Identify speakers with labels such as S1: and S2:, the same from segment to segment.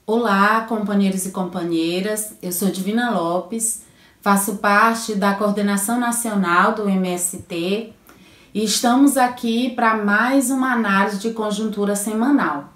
S1: Olá, companheiros e companheiras, eu sou Divina Lopes, faço parte da coordenação nacional do MST e estamos aqui para mais uma análise de conjuntura semanal.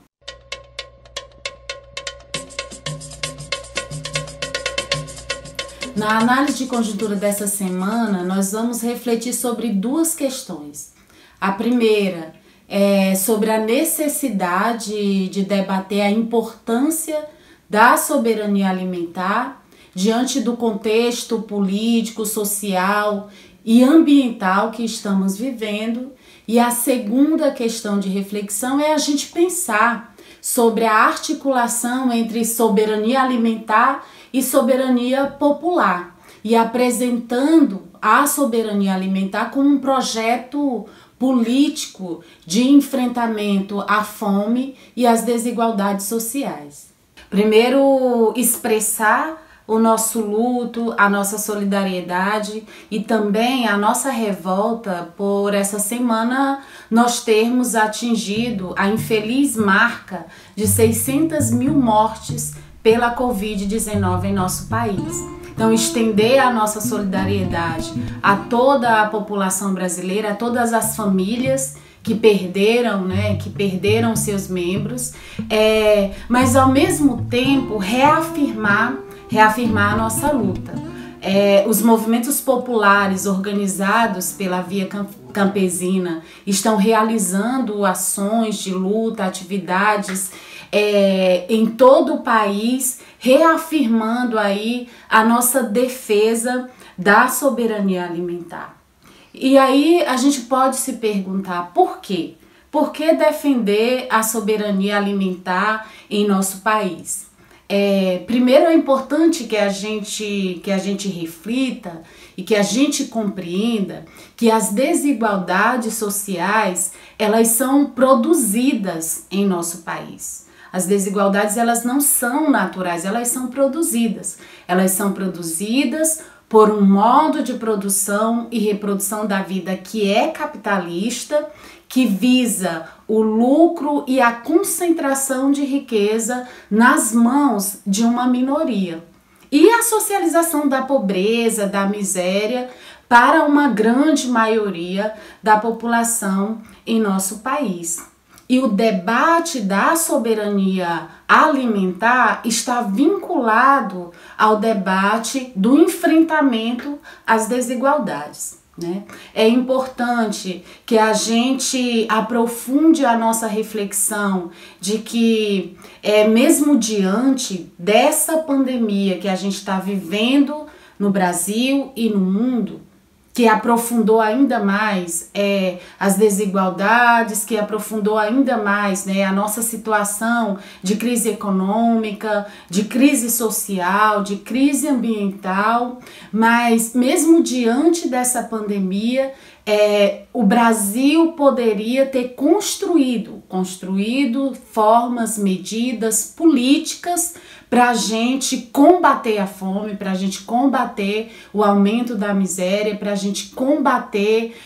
S1: Na análise de conjuntura dessa semana, nós vamos refletir sobre duas questões. A primeira é sobre a necessidade de debater a importância da soberania alimentar diante do contexto político, social e ambiental que estamos vivendo. E a segunda questão de reflexão é a gente pensar sobre a articulação entre soberania alimentar e soberania popular, e apresentando a soberania alimentar como um projeto político de enfrentamento à fome e às desigualdades sociais. Primeiro, expressar o nosso luto, a nossa solidariedade e também a nossa revolta por essa semana nós termos atingido a infeliz marca de 600 mil mortes pela Covid-19 em nosso país. Então, estender a nossa solidariedade a toda a população brasileira, a todas as famílias que perderam seus membros, mas ao mesmo tempo reafirmar a nossa luta. Os movimentos populares organizados pela Via Campesina estão realizando ações de luta, atividades em todo o país, reafirmando aí a nossa defesa da soberania alimentar. E aí a gente pode se perguntar por quê? Por que defender a soberania alimentar em nosso país? Primeiro é importante que a gente reflita e que a gente compreenda que as desigualdades sociais, elas são produzidas em nosso país. As desigualdades, elas não são naturais, elas são produzidas. Elas são produzidas por um modo de produção e reprodução da vida que é capitalista, que visa o lucro e a concentração de riqueza nas mãos de uma minoria. E a socialização da pobreza, da miséria, para uma grande maioria da população em nosso país. E o debate da soberania alimentar está vinculado ao debate do enfrentamento às desigualdades, né? É importante que a gente aprofunde a nossa reflexão de que, mesmo diante dessa pandemia que a gente está vivendo no Brasil e no mundo, que aprofundou ainda mais as desigualdades, que aprofundou ainda mais a nossa situação de crise econômica, de crise social, de crise ambiental, mas mesmo diante dessa pandemia, o Brasil poderia ter construído formas, medidas, políticas para a gente combater a fome, para a gente combater o aumento da miséria, para a gente combater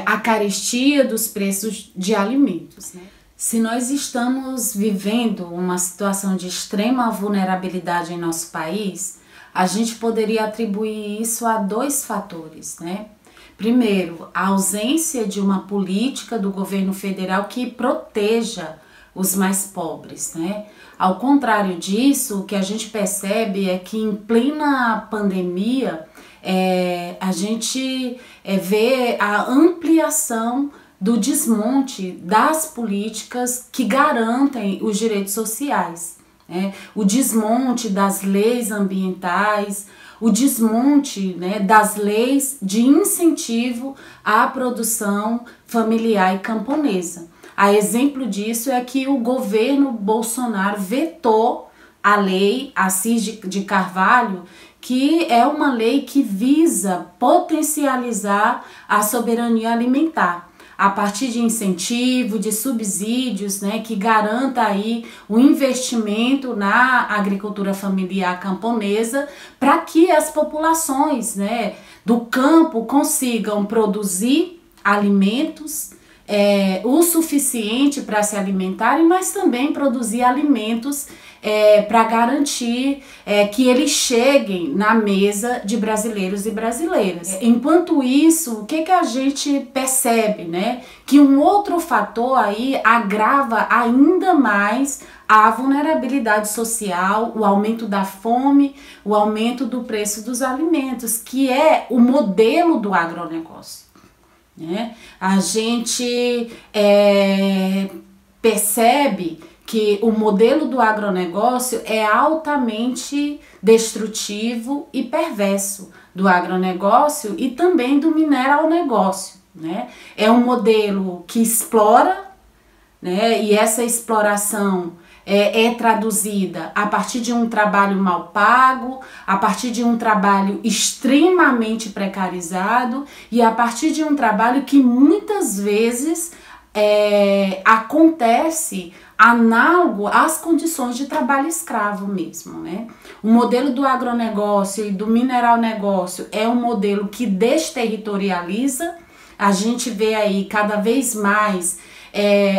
S1: a carestia dos preços de alimentos, né? Se nós estamos vivendo uma situação de extrema vulnerabilidade em nosso país, a gente poderia atribuir isso a dois fatores, né? Primeiro, a ausência de uma política do governo federal que proteja os mais pobres, né? Ao contrário disso, o que a gente percebe é que em plena pandemia, a gente vê a ampliação do desmonte das políticas que garantem os direitos sociais, né? O desmonte das leis ambientais, o desmonte das leis de incentivo à produção familiar e camponesa. A exemplo disso é que o governo Bolsonaro vetou a lei Assis de Carvalho, que é uma lei que visa potencializar a soberania alimentar, a partir de incentivo, de subsídios, que garanta aí o investimento na agricultura familiar camponesa, para que as populações do campo consigam produzir alimentos o suficiente para se alimentarem, mas também produzir alimentos para garantir que eles cheguem na mesa de brasileiros e brasileiras. Enquanto isso, o que a gente percebe, né? Que um outro fator aí agrava ainda mais a vulnerabilidade social, o aumento da fome, o aumento do preço dos alimentos, que é o modelo do agronegócio, né? A gente percebe que o modelo do agronegócio é altamente destrutivo e perverso do agronegócio e também do mineralnegócio, né? É um modelo que explora, né? E essa exploração é traduzida a partir de um trabalho mal pago, a partir de um trabalho extremamente precarizado e a partir de um trabalho que muitas vezes acontece análogo às condições de trabalho escravo mesmo, né? O modelo do agronegócio e do mineralnegócio é um modelo que desterritorializa. A gente vê aí cada vez mais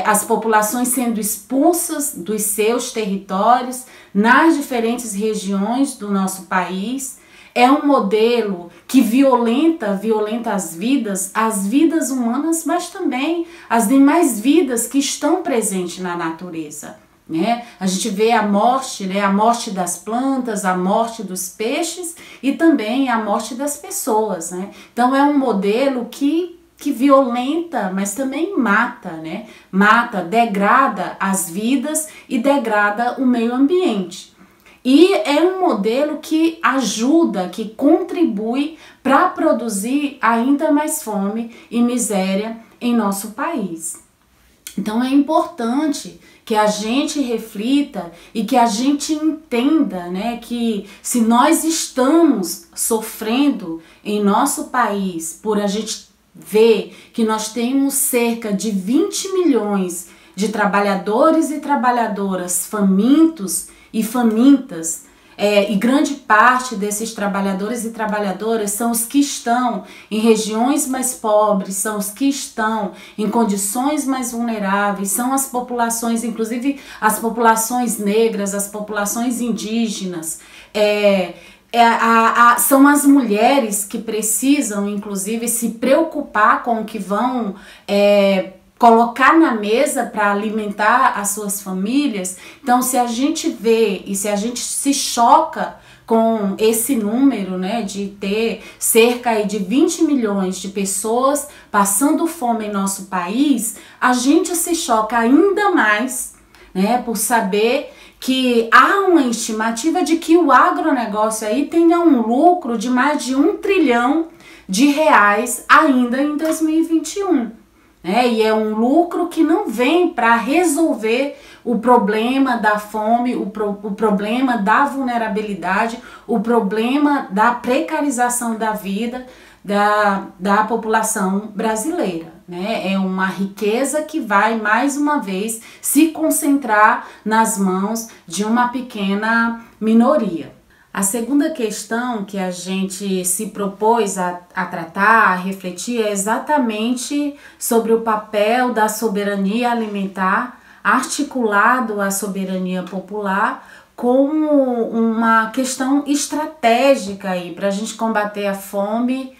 S1: as populações sendo expulsas dos seus territórios nas diferentes regiões do nosso país. É um modelo que violenta as vidas humanas, mas também as demais vidas que estão presentes na natureza, né? A gente vê a morte, né? A morte das plantas, a morte dos peixes e também a morte das pessoas, né? Então é um modelo que violenta, mas também mata, né? Mata, degrada as vidas e degrada o meio ambiente. E é um modelo que ajuda, que contribui para produzir ainda mais fome e miséria em nosso país. Então é importante que a gente reflita e que a gente entenda, né, que se nós estamos sofrendo em nosso país por a gente ver que nós temos cerca de 20 milhões de trabalhadores e trabalhadoras famintos e famintas, e grande parte desses trabalhadores e trabalhadoras são os que estão em regiões mais pobres, são os que estão em condições mais vulneráveis, são as populações, inclusive as populações negras, as populações indígenas, são as mulheres que precisam, inclusive, se preocupar com o que vão colocar na mesa para alimentar as suas famílias. Então, se a gente vê e se a gente se choca com esse número, né, de ter cerca de 20 milhões de pessoas passando fome em nosso país, a gente se choca ainda mais, né, por saber que há uma estimativa de que o agronegócio aí tenha um lucro de mais de R$1 trilhão ainda em 2021. E é um lucro que não vem para resolver o problema da fome, o problema da vulnerabilidade, o problema da precarização da vida da população brasileira. É uma riqueza que vai, mais uma vez, se concentrar nas mãos de uma pequena minoria. A segunda questão que a gente se propôs a tratar, a refletir, é exatamente sobre o papel da soberania alimentar articulado à soberania popular como uma questão estratégica para a gente combater a fome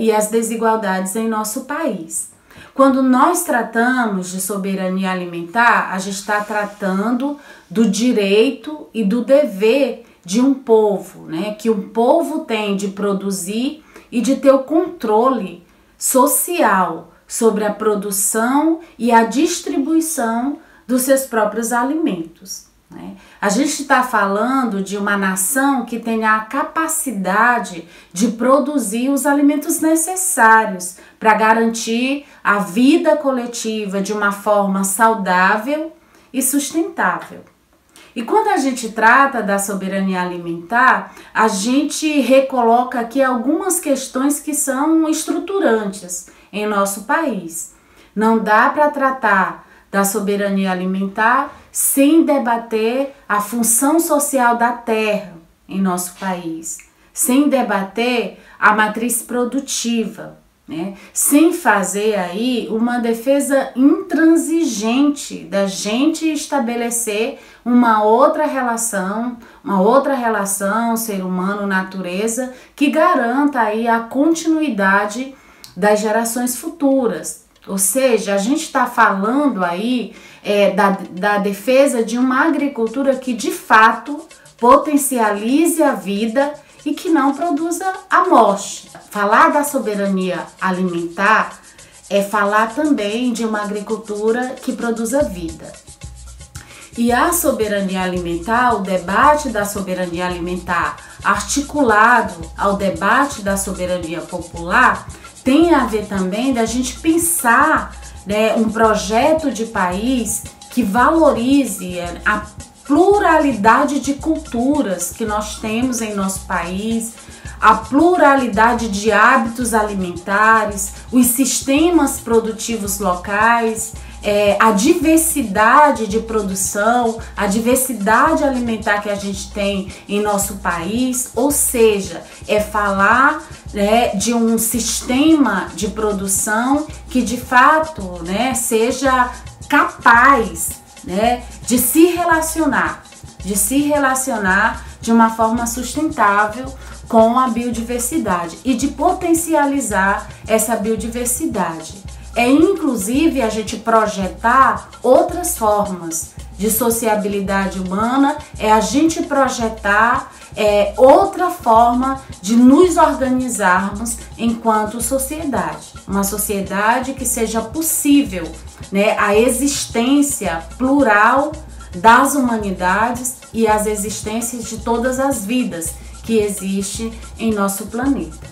S1: e as desigualdades em nosso país. Quando nós tratamos de soberania alimentar, a gente está tratando do direito e do dever de um povo, né? Que um povo tem de produzir e de ter o controle social sobre a produção e a distribuição dos seus próprios alimentos, né? A gente está falando de uma nação que tenha a capacidade de produzir os alimentos necessários para garantir a vida coletiva de uma forma saudável e sustentável. E quando a gente trata da soberania alimentar, a gente recoloca aqui algumas questões que são estruturantes em nosso país. Não dá para tratar da soberania alimentar sem debater a função social da terra em nosso país, sem debater a matriz produtiva, né? Sem fazer aí uma defesa intransigente da gente estabelecer uma outra relação ser humano-natureza que garanta aí a continuidade das gerações futuras. Ou seja, a gente está falando aí da defesa de uma agricultura que de fato potencialize a vida e que não produza a morte. Falar da soberania alimentar é falar também de uma agricultura que produza vida. E a soberania alimentar, o debate da soberania alimentar articulado ao debate da soberania popular, tem a ver também da gente pensar, né, um projeto de país que valorize a pluralidade de culturas que nós temos em nosso país, a pluralidade de hábitos alimentares, os sistemas produtivos locais, a diversidade de produção, a diversidade alimentar que a gente tem em nosso país, ou seja, é falar, né, de um sistema de produção que de fato, né, seja capaz, né, de se relacionar de uma forma sustentável com a biodiversidade e de potencializar essa biodiversidade. É inclusive a gente projetar outras formas de sociabilidade humana, é a gente projetar outra forma de nos organizarmos enquanto sociedade. Uma sociedade que seja possível, né, a existência plural das humanidades e as existências de todas as vidas que existem em nosso planeta.